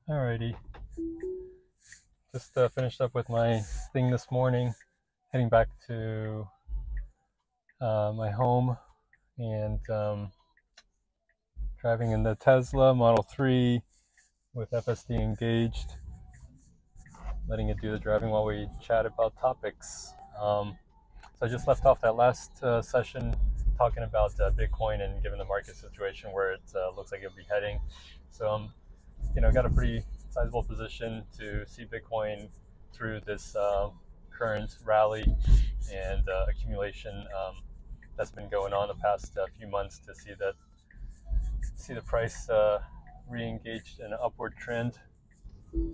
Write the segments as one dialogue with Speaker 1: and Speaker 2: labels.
Speaker 1: Alrighty, just finished up with my thing this morning, heading back to my home and driving in the Tesla Model 3 with FSD engaged, letting it do the driving while we chat about topics. So I just left off that last session talking about Bitcoin and given the market situation where it looks like it'll be heading. So got a pretty sizable position to see Bitcoin through this current rally and accumulation that's been going on the past few months to see the price re-engaged in an upward trend. All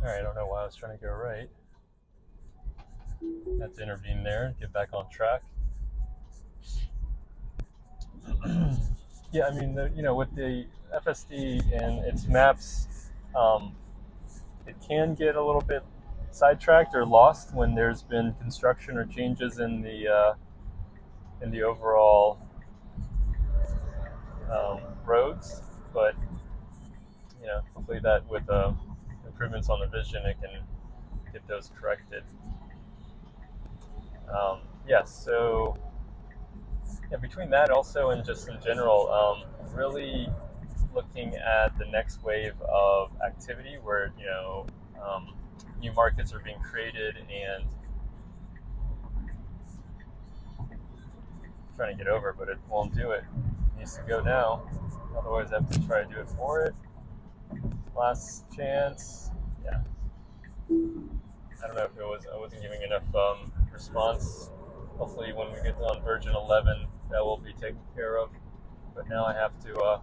Speaker 1: right, I don't know why I was trying to go right. Had to intervene there, get back on track. Yeah, I mean, with the FSD and its maps, it can get a little bit sidetracked or lost when there's been construction or changes in the overall roads. But hopefully that with improvements on the vision, it can get those corrected. So between that also and just in general, really looking at the next wave of activity where new markets are being created and trying to get over, but it won't do it. It needs to go now. Otherwise, I have to try to do it for it. Last chance. Yeah. I don't know if I wasn't giving enough response. Hopefully, when we get on version 11, that will be taken care of. But now I have to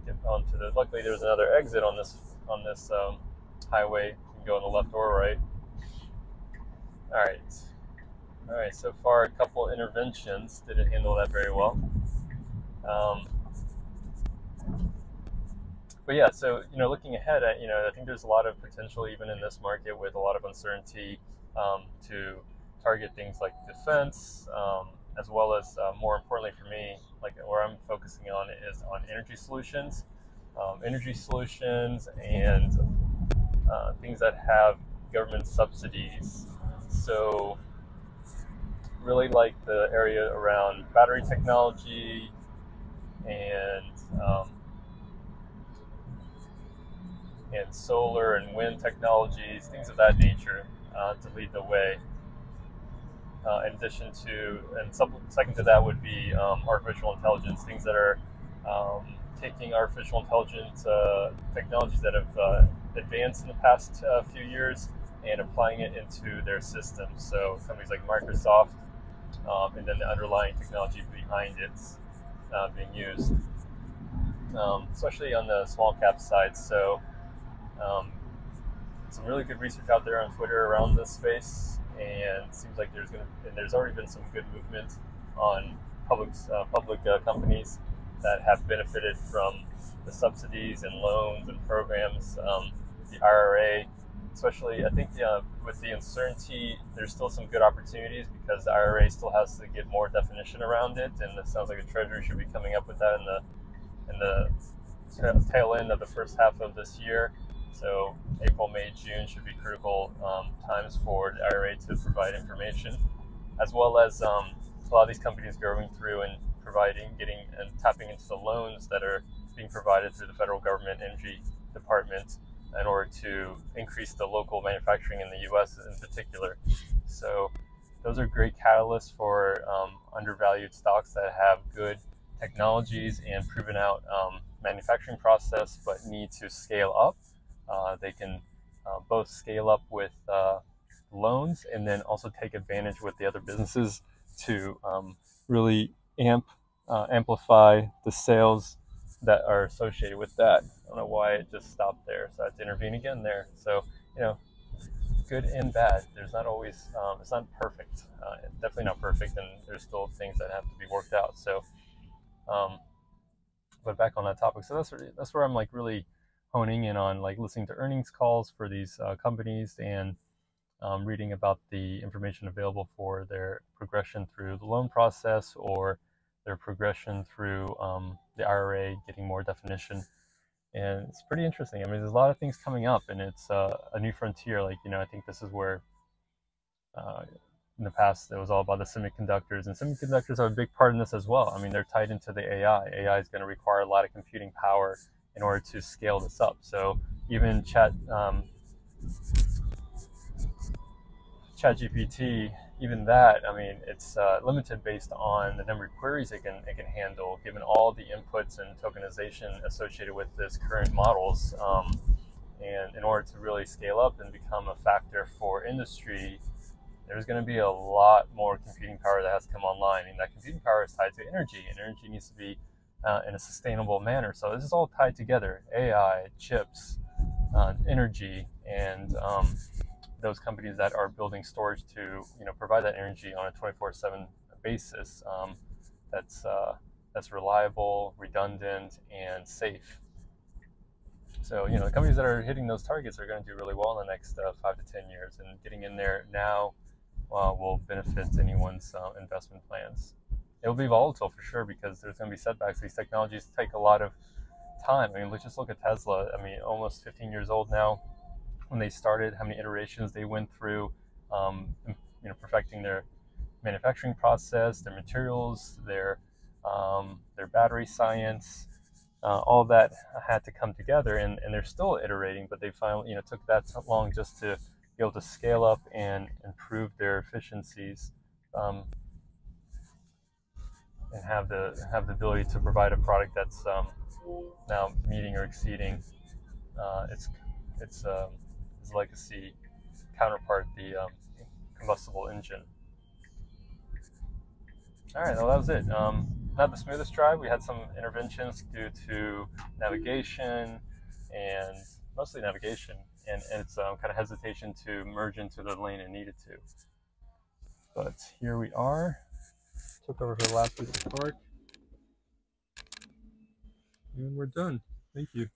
Speaker 1: get onto the. Luckily, there's another exit on this highway. You can go on the left or right. All right. So far, a couple interventions didn't handle that very well. But yeah, so looking ahead, I think there's a lot of potential even in this market with a lot of uncertainty to target things like defense, as well as more importantly for me, like where I'm focusing on is on energy solutions and things that have government subsidies. So really like the area around battery technology and solar and wind technologies, things of that nature, to lead the way. In addition to, and second to that would be artificial intelligence, things that are taking artificial intelligence technologies that have advanced in the past few years and applying it into their systems. So companies like Microsoft, and then the underlying technology behind it being used, especially on the small cap side. So some really good research out there on Twitter around this space, and it seems like there's already been some good movement on public companies that have benefited from the subsidies and loans and programs, the IRA. Especially, I think with the uncertainty, there's still some good opportunities because the IRA still has to get more definition around it, and it sounds like the Treasury should be coming up with that in the tail end of the first half of this year. So April, May, June should be critical times for the IRA to provide information, as well as a lot of these companies going through and getting and tapping into the loans that are being provided through the federal government energy department in order to increase the local manufacturing in the U.S. in particular. So those are great catalysts for undervalued stocks that have good technologies and proven out manufacturing process, but need to scale up. They can both scale up with loans and then also take advantage with the other businesses to really amplify the sales that are associated with that. I don't know why it just stopped there, so I had to intervene again there. So, good and bad. There's not always, it's not perfect. Definitely not perfect, and there's still things that have to be worked out. So, but back on that topic. So that's where I'm like really honing in on, like listening to earnings calls for these companies and reading about the information available for their progression through the loan process or their progression through the IRA, getting more definition, and it's pretty interesting. I mean, there's a lot of things coming up, and it's a new frontier. Like, I think this is where uh, in the past it was all about the semiconductors, and semiconductors are a big part in this as well. I mean, they're tied into the AI. AI is going to require a lot of computing power in order to scale this up. So even ChatGPT, even that, I mean, it's limited based on the number of queries it can handle, given all the inputs and tokenization associated with this current models. And in order to really scale up and become a factor for industry, there's going to be a lot more computing power that has to come online. And that computing power is tied to energy, and energy needs to be in a sustainable manner. So this is all tied together: AI, chips, energy, and those companies that are building storage to provide that energy on a 24/7 basis. That's reliable, redundant, and safe. So the companies that are hitting those targets are going to do really well in the next 5 to 10 years, and getting in there now will benefit anyone's investment plans. It will be volatile for sure because there's going to be setbacks. These technologies take a lot of time. I mean, let's just look at Tesla. I mean, almost 15 years old now. When they started, how many iterations they went through, perfecting their manufacturing process, their materials, their battery science. All that had to come together, and they're still iterating, but they finally took that long just to be able to scale up and improve their efficiencies, and have the ability to provide a product that's now meeting or exceeding its legacy counterpart, the combustible engine. All right, well, that was it. Not the smoothest drive. We had some interventions due to navigation, and mostly navigation, and its kind of hesitation to merge into the lane it needed to. But here we are. Took over for the last week of the park, and we're done. Thank you.